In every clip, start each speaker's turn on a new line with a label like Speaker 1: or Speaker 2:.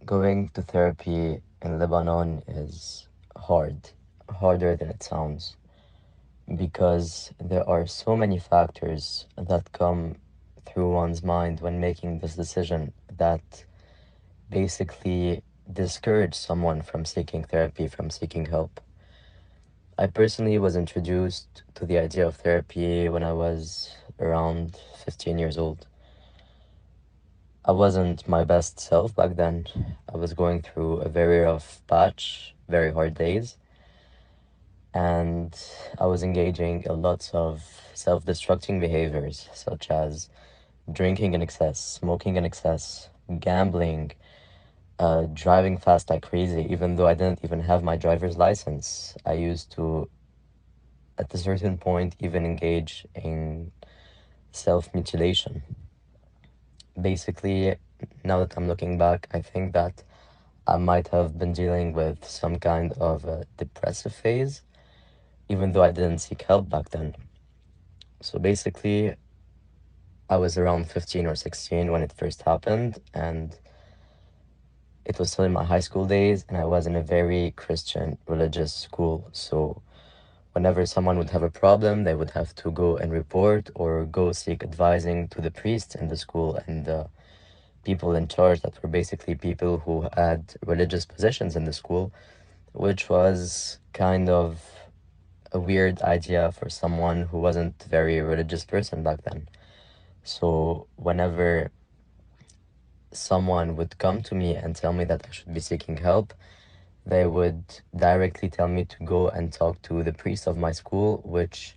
Speaker 1: Going to therapy in Lebanon is hard, harder than it sounds, because there are so many factors that come through one's mind when making this decision that basically discourage someone from seeking therapy, from seeking help. I personally was introduced to the idea of therapy when I was around 15 years old. I wasn't my best self back then. I was going through a very rough patch, very hard days, and I was engaging in lots of self-destructing behaviors such as drinking in excess, smoking in excess, gambling, driving fast like crazy, even though I didn't even have my driver's license. I used to, at a certain point, even engage in self-mutilation. Basically, now that I'm looking back, I think that I might have been dealing with some kind of a depressive phase, even though I didn't seek help back then. So basically, I was around 15 or 16 when it first happened, and it was still in my high school days, and I was in a very Christian religious school. So whenever someone would have a problem, they would have to go and report or go seek advising to the priests in the school and people in charge that were basically people who had religious positions in the school, which was kind of a weird idea for someone who wasn't a very religious person back then. So whenever someone would come to me and tell me that I should be seeking help, they would directly tell me to go and talk to the priest of my school, which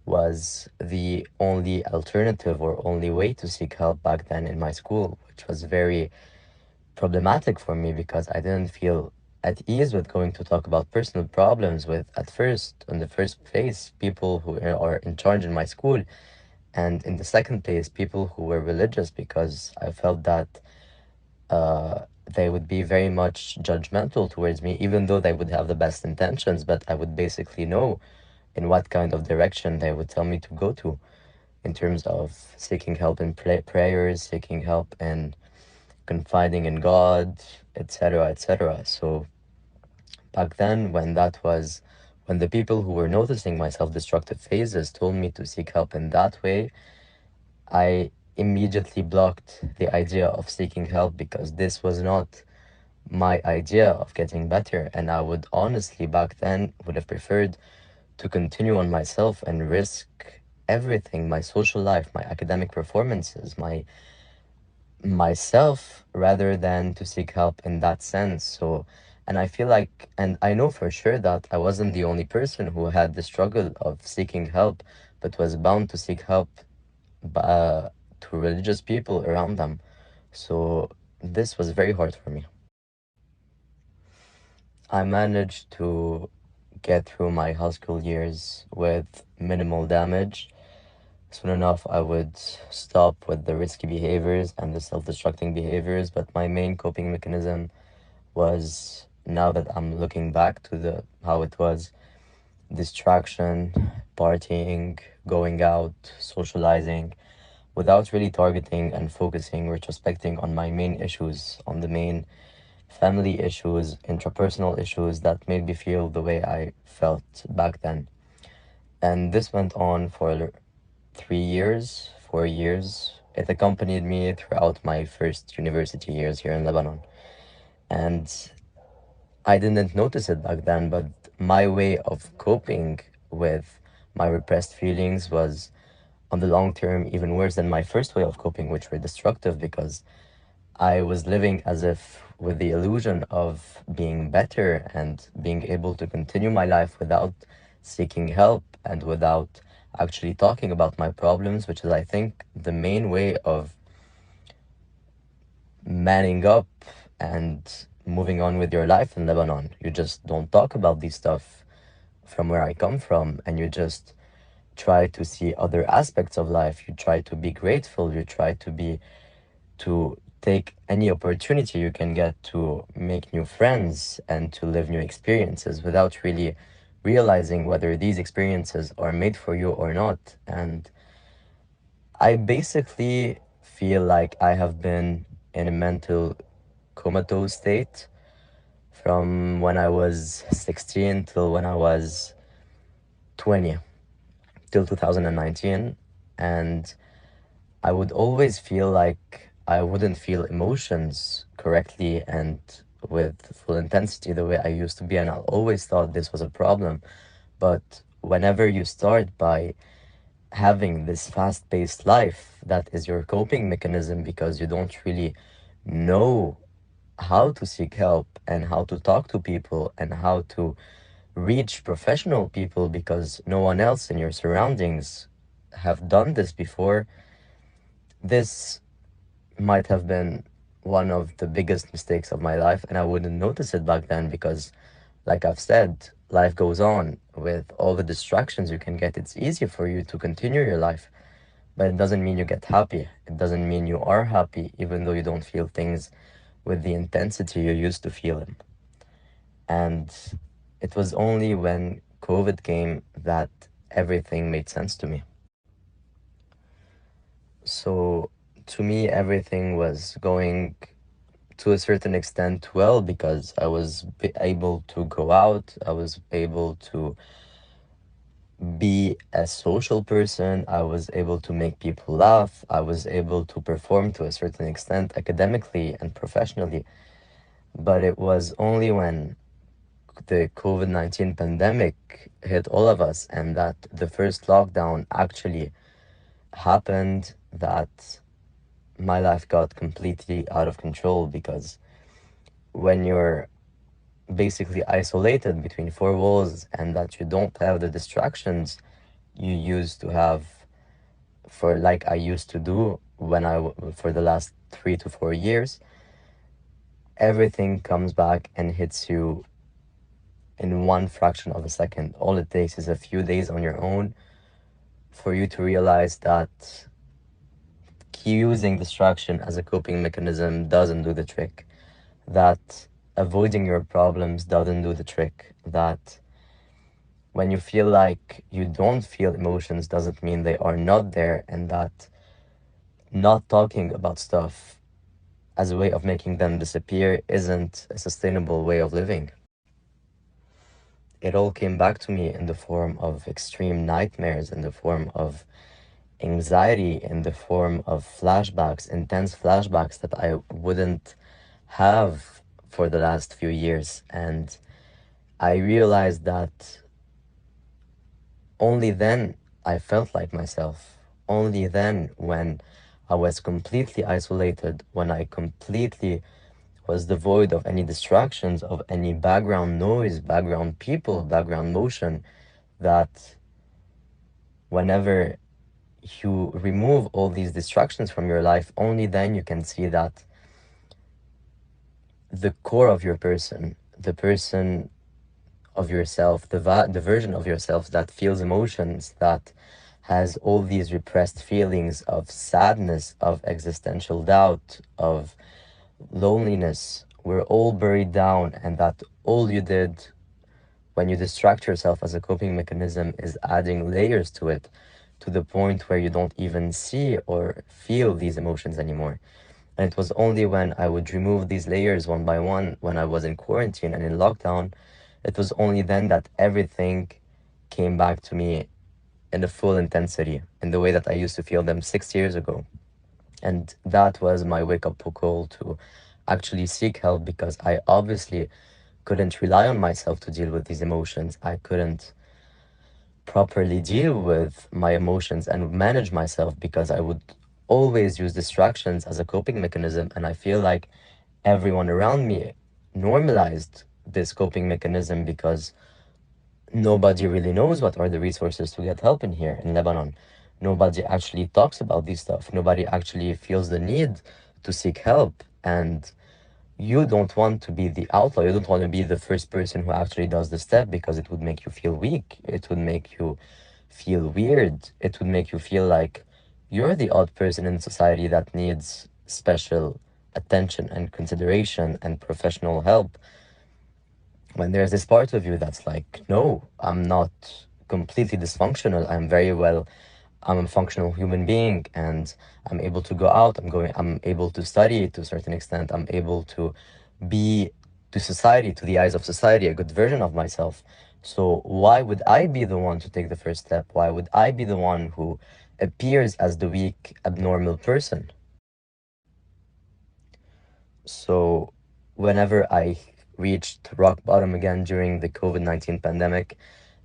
Speaker 1: was the only alternative or only way to seek help back then in my school, which was very problematic for me because I didn't feel at ease with going to talk about personal problems with, at first, in the first place, people who are in charge in my school, and in the second place, people who were religious, because I felt that they would be very much judgmental towards me, even though they would have the best intentions, but I would basically know in what kind of direction they would tell me to go to in terms of seeking help in prayers, seeking help in confiding in God, etc., etc. So back then, when the people who were noticing my self-destructive phases told me to seek help in that way, I immediately blocked the idea of seeking help because this was not my idea of getting better. And I would honestly, back then, would have preferred to continue on myself and risk everything, my social life, my academic performances, myself, rather than to seek help in that sense. So, and I feel like, and I know for sure that I wasn't the only person who had the struggle of seeking help, but was bound to seek help uh, to religious people around them. So this was very hard for me. I managed to get through my high school years with minimal damage. Soon enough, I would stop with the risky behaviors and the self-destructing behaviors, but my main coping mechanism was, now that I'm looking back to the how it was, distraction, partying, going out, socializing, without really targeting and focusing, retrospecting on my main issues, on the main family issues, intrapersonal issues that made me feel the way I felt back then. And this went on for 3 years, 4 years. It accompanied me throughout my first university years here in Lebanon. And I didn't notice it back then, but my way of coping with my repressed feelings was, on the long term, even worse than my first way of coping, which were destructive because I was living as if with the illusion of being better and being able to continue my life without seeking help and without actually talking about my problems, which is, I think, the main way of manning up and moving on with your life in Lebanon. You just don't talk about these stuff from where I come from, and you just try to see other aspects of life. You try to be grateful. You try to take any opportunity you can get to make new friends and to live new experiences without really realizing whether these experiences are made for you or not. And I basically feel like I have been in a mental comatose state from when I was 16 till when I was 20, till 2019. And I would always feel like I wouldn't feel emotions correctly and with full intensity the way I used to be. And I always thought this was a problem. But whenever you start by having this fast paced life, that is your coping mechanism because you don't really know how to seek help and how to talk to people and how to reach professional people because no one else in your surroundings have done this before. This might have been one of the biggest mistakes of my life, and I wouldn't notice it back then because, like I've said, life goes on with all the distractions you can get. It's easy for you to continue your life, but it doesn't mean you get happy. It doesn't mean you are happy, even though you don't feel things with the intensity you used to feel them. And it was only when COVID came that everything made sense to me. So, to me, everything was going to a certain extent well because I was able to go out, I was able to be a social person, I was able to make people laugh, I was able to perform to a certain extent academically and professionally. But it was only when the COVID-19 pandemic hit all of us and that the first lockdown actually happened that my life got completely out of control because when you're basically isolated between four walls and that you don't have the distractions you used to have for like I used to do when for the last 3 to 4 years, everything comes back and hits you in one fraction of a second. All it takes is a few days on your own for you to realize that using distraction as a coping mechanism doesn't do the trick, that avoiding your problems doesn't do the trick, that when you feel like you don't feel emotions doesn't mean they are not there, and that not talking about stuff as a way of making them disappear isn't a sustainable way of living. It all came back to me in the form of extreme nightmares, in the form of anxiety, in the form of flashbacks, intense flashbacks that I wouldn't have for the last few years. And I realized that only then I felt like myself. Only then, when I was completely isolated, when I completely was devoid of any distractions, of any background noise, background people, background motion, that whenever you remove all these distractions from your life, only then you can see that the core of your person, the person of yourself, the version of yourself that feels emotions, that has all these repressed feelings of sadness, of existential doubt, of loneliness, were all buried down, and that all you did when you distract yourself as a coping mechanism is adding layers to it to the point where you don't even see or feel these emotions anymore. And it was only when I would remove these layers one by one, when I was in quarantine and in lockdown, it was only then that everything came back to me in a full intensity, in the way that I used to feel them 6 years ago. And that was my wake up call to actually seek help because I obviously couldn't rely on myself to deal with these emotions. I couldn't properly deal with my emotions and manage myself because I would always use distractions as a coping mechanism. And I feel like everyone around me normalized this coping mechanism because nobody really knows what are the resources to get help in here in Lebanon. Nobody actually talks about this stuff. Nobody actually feels the need to seek help. And you don't want to be the outlaw. You don't want to be the first person who actually does the step because it would make you feel weak. It would make you feel weird. It would make you feel like you're the odd person in society that needs special attention and consideration and professional help. When there's this part of you that's like, no, I'm not completely dysfunctional. I'm very well I'm a functional human being and I'm able to go out, I'm able to study to a certain extent, I'm able to be to society, to the eyes of society, a good version of myself. So why would I be the one to take the first step? Why would I be the one who appears as the weak, abnormal person? So whenever I reached rock bottom again during the COVID-19 pandemic,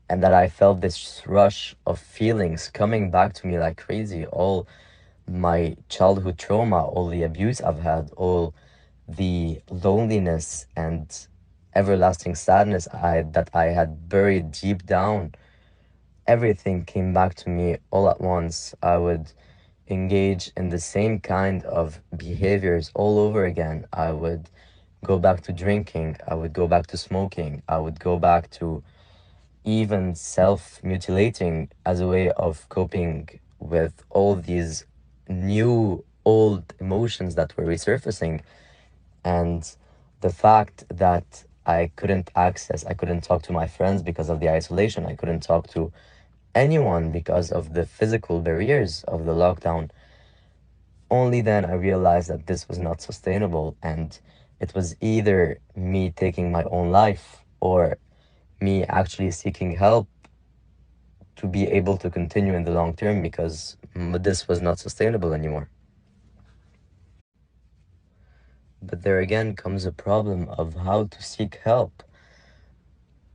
Speaker 1: and that I felt this rush of feelings coming back to me like crazy, all my childhood trauma, all the abuse I've had, all the loneliness and everlasting sadness that I had buried deep down, everything came back to me all at once. I would engage in the same kind of behaviors all over again. I would go back to drinking, I would go back to smoking, I would go back to even self mutilating as a way of coping with all these new old emotions that were resurfacing. And the fact that I couldn't talk to my friends because of the isolation, I couldn't talk to anyone because of the physical barriers of the lockdown. Only then I realized that this was not sustainable, and it was either me taking my own life or me actually seeking help to be able to continue in the long term, because this was not sustainable anymore. But there again comes a problem of how to seek help.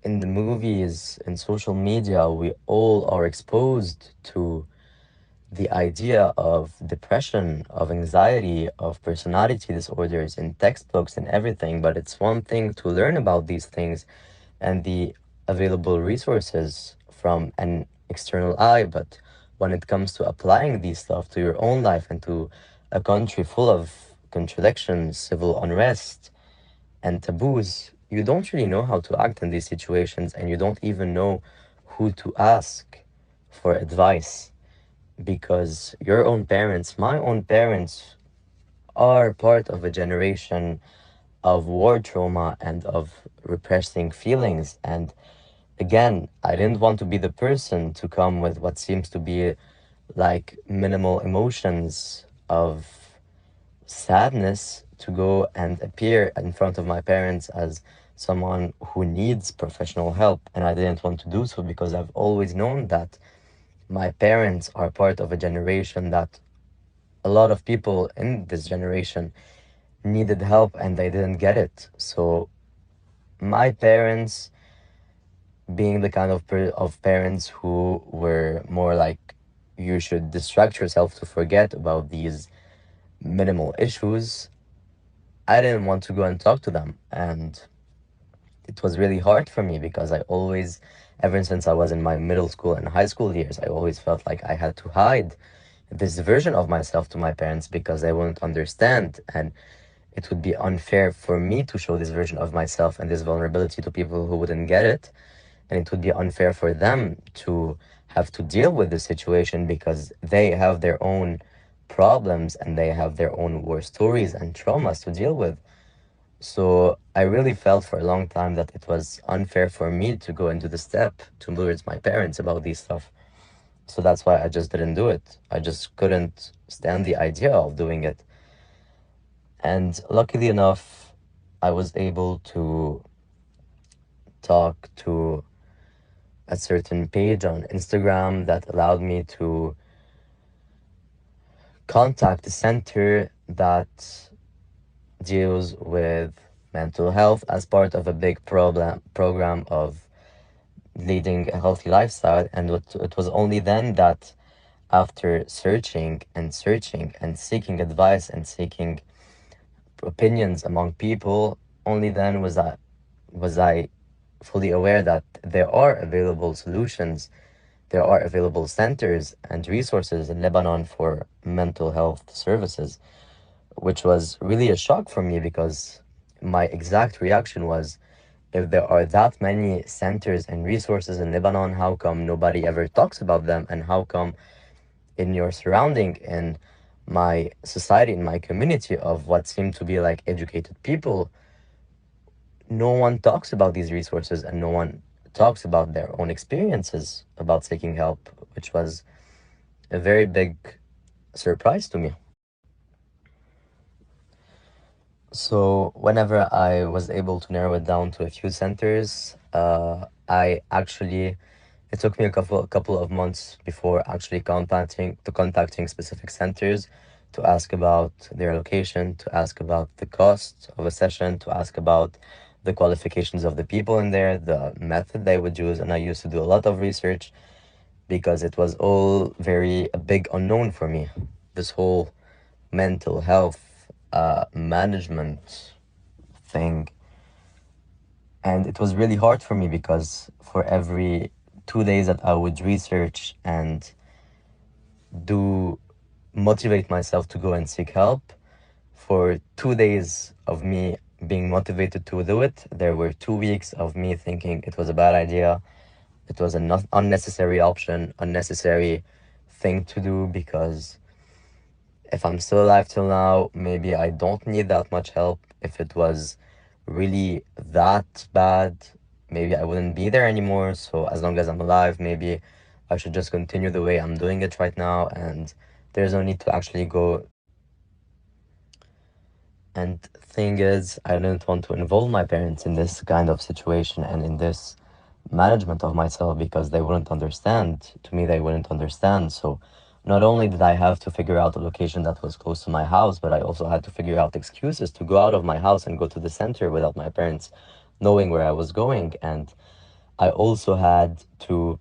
Speaker 1: In the movies and social media, we all are exposed to the idea of depression, of anxiety, of personality disorders in textbooks and everything. But it's one thing to learn about these things and the available resources from an external eye, but when it comes to applying these stuff to your own life and to a country full of contradictions, civil unrest, and taboos, you don't really know how to act in these situations, and you don't even know who to ask for advice, because your own parents, my own parents, are part of a generation of war trauma and of repressing feelings. And again, I didn't want to be the person to come with what seems to be like minimal emotions of sadness to go and appear in front of my parents as someone who needs professional help. And I didn't want to do so because I've always known that my parents are part of a generation that a lot of people in this generation needed help and they didn't get it. So my parents, being the kind of parents who were more like, you should distract yourself to forget about these minimal issues, I didn't want to go and talk to them. And it was really hard for me because I always, ever since I was in my middle school and high school years, I always felt like I had to hide this version of myself to my parents because they wouldn't understand. And it would be unfair for me to show this version of myself and this vulnerability to people who wouldn't get it. And it would be unfair for them to have to deal with the situation because they have their own problems and they have their own war stories and traumas to deal with. So I really felt for a long time that it was unfair for me to go into the step towards my parents about these stuff. So that's why I just didn't do it. I just couldn't stand the idea of doing it. And luckily enough, I was able to talk to a certain page on Instagram that allowed me to contact the center that deals with mental health as part of a big program of leading a healthy lifestyle. And it was only then that, after searching and searching and seeking advice and seeking opinions among people, only then was I fully aware that there are available solutions, there are available centers and resources in Lebanon for mental health services, which was really a shock for me because my exact reaction was, if there are that many centers and resources in Lebanon, how come nobody ever talks about them? And how come in your surrounding, in my society, in my community of what seem to be like educated people, no one talks about these resources and no one talks about their own experiences about seeking help, which was a very big surprise to me. So whenever I was able to narrow it down to a few centers, I actually it took me a couple of months before actually contacting specific centers to ask about their location, to ask about the cost of a session, to ask about the qualifications of the people in there, the method they would use, and I used to do a lot of research because it was all very a big unknown for me. This whole mental health management thing. And it was really hard for me because for every 2 days that I would research and do motivate myself to go and seek help, for 2 days of me being motivated to do it, there were 2 weeks of me thinking it was a bad idea. It was an unnecessary option, unnecessary thing to do because if I'm still alive till now, maybe I don't need that much help. If it was really that bad, maybe I wouldn't be there anymore. So as long as I'm alive, maybe I should just continue the way I'm doing it right now, and there's no need to actually go. And thing is, I didn't want to involve my parents in this kind of situation and in this management of myself because they wouldn't understand. To me, they wouldn't understand. So not only did I have to figure out a location that was close to my house, but I also had to figure out excuses to go out of my house and go to the center without my parents knowing where I was going. And I also had to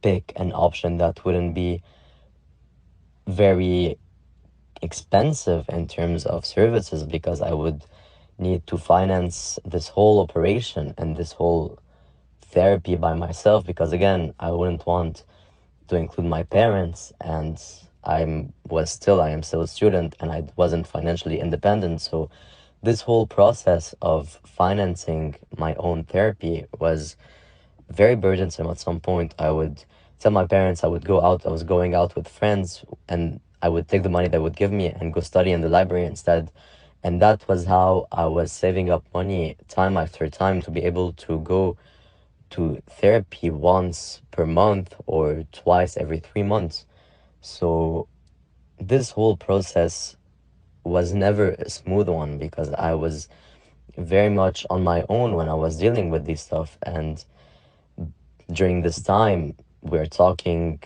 Speaker 1: pick an option that wouldn't be very expensive in terms of services because I would need to finance this whole operation and this whole therapy by myself because again I wouldn't want to include my parents, and I am still a student and I wasn't financially independent. So this whole process of financing my own therapy was very burdensome. At some point I would tell my parents I was going out with friends, and I would take the money they would give me and go study in the library instead. And that was how I was saving up money time after time to be able to go to therapy once per month or twice every 3 months. So this whole process was never a smooth one because I was very much on my own when I was dealing with this stuff. And during this time, we're talking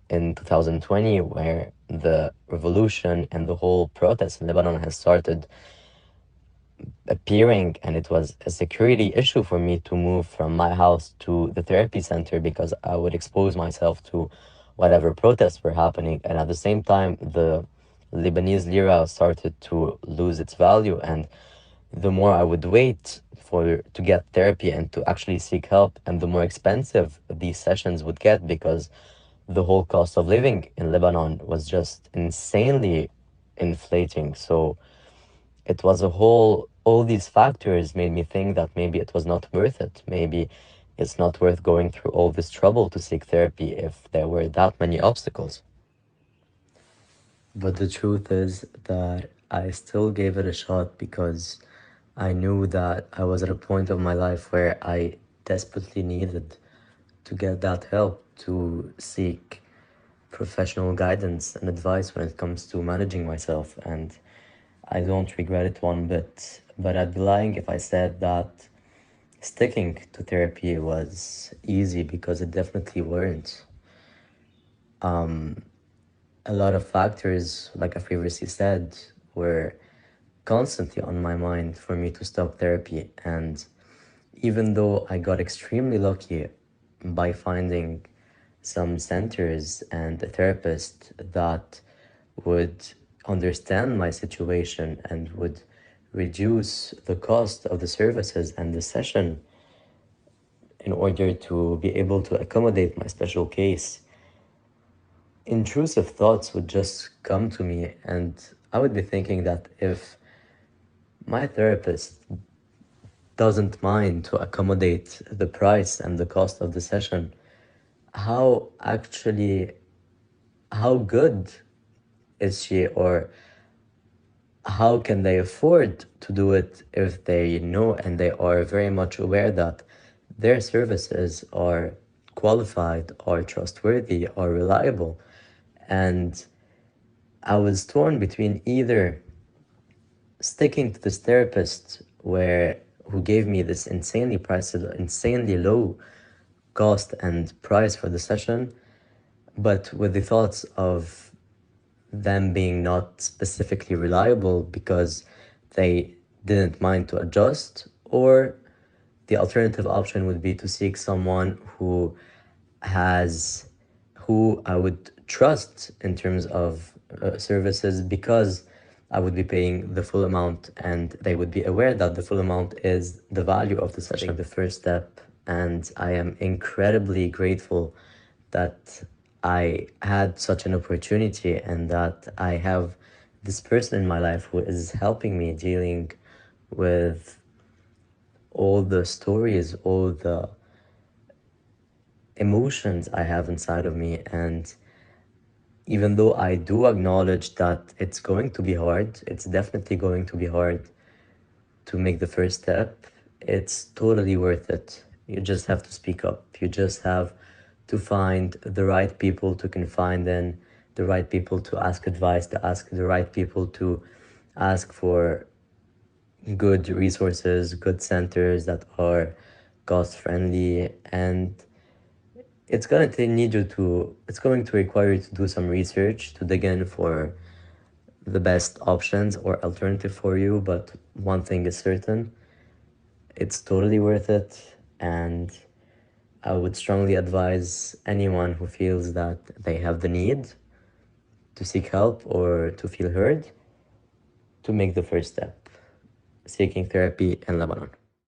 Speaker 1: in 2020, where the revolution and the whole protest in Lebanon has started appearing, and it was a security issue for me to move from my house to the therapy center because I would expose myself to whatever protests were happening. And at the same time, the Lebanese lira started to lose its value, and the more I would wait for to get therapy and to actually seek help, and the more expensive these sessions would get because the whole cost of living in Lebanon was just insanely inflating. So it was a whole, all these factors made me think that maybe it was not worth it. Maybe it's not worth going through all this trouble to seek therapy if there were that many obstacles. But the truth is that I still gave it a shot because I knew that I was at a point of my life where I desperately needed to get that help, to seek professional guidance and advice when it comes to managing myself. And I don't regret it one bit. But I'd be lying if I said that sticking to therapy was easy because it definitely weren't. A lot of factors, like I previously said, were constantly on my mind for me to stop therapy. And even though I got extremely lucky by finding some centers and a therapist that would understand my situation and would reduce the cost of the services and the session in order to be able to accommodate my special case, intrusive thoughts would just come to me, and I would be thinking that if my therapist doesn't mind to accommodate the price and the cost of the session, how actually, how good is she, or how can they afford to do it if they know and they are very much aware that their services are qualified, are trustworthy, are reliable, And I was torn between either sticking to this therapist who gave me this insanely low cost and price for the session, but with the thoughts of them being not specifically reliable because they didn't mind to adjust, or the alternative option would be to seek someone has who I would trust in terms of services, because I would be paying the full amount and they would be aware that the full amount is the value of the session. The first step, and I am incredibly grateful that I had such an opportunity and that I have this person in my life who is helping me dealing with all the stories, all the emotions I have inside of me. And even though I do acknowledge that it's going to be hard, it's definitely going to be hard to make the first step, it's totally worth it. You just have to speak up. You just have to find the right people to confide in, the right people to ask advice, to ask the right people to ask for good resources, good centers that are cost friendly. And it's going to require you to do some research to dig in for the best options or alternative for you. But one thing is certain, it's totally worth it. And I would strongly advise anyone who feels that they have the need to seek help or to feel heard to make the first step, seeking therapy in Lebanon.